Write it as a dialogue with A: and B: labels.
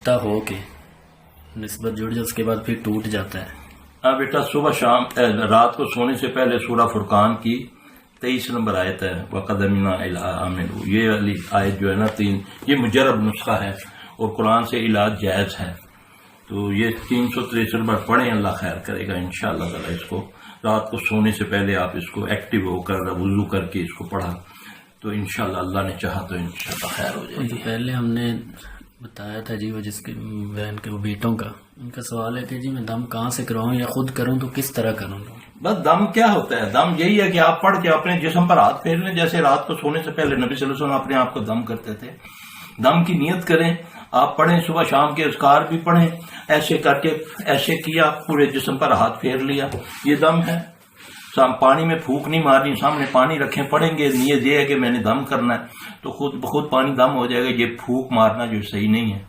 A: ہو کے نسبت جڑ جائے اس کے بعد پھر ٹوٹ جاتا ہے۔
B: ہاں بیٹا، صبح شام رات کو سونے سے پہلے سورہ فرقان کی 23 نمبر آیت ہے وَقَدَمْنَا إِلَىٰ آمِنُوا، یہ والی آیت جو ہے نا یہ مجرب نسخہ ہے اور قرآن سے علاج جائز ہے، تو یہ 363 بار پڑھیں، اللہ خیر کرے گا انشاءاللہ تعالی۔ اس کو رات کو سونے سے پہلے آپ اس کو ایکٹیو ہو کر وضو کر کے اس کو پڑھا تو انشاءاللہ اللہ نے چاہا تو انشاءاللہ خیر ہو جائے گی۔
A: پہلے ہم نے بتایا تھا جی وہ جس کے بہن کے وہ بیٹوں کا، ان کا سوال ہے کہ جی میں دم کہاں سے کراؤں یا خود کروں تو کس طرح کروں؟
B: بس دم کیا ہوتا ہے؟ دم یہی ہے کہ آپ پڑھ کے اپنے جسم پر ہاتھ پھیر لیں، جیسے رات کو سونے سے پہلے نبی صلی اللہ علیہ وسلم اپنے آپ کو دم کرتے تھے۔ دم کی نیت کریں، آپ پڑھیں، صبح شام کے اذکار بھی پڑھیں، ایسے کر کے ایسے کیا، پورے جسم پر ہاتھ پھیر لیا، یہ دم ہے۔ پانی میں پھونک نہیں مارنی، سامنے پانی رکھیں، پڑھیں گے، نیت یہ ہے کہ میں نے دم کرنا ہے تو خود بخود پانی دم ہو جائے گا۔ یہ پھونک مارنا جو صحیح نہیں ہے۔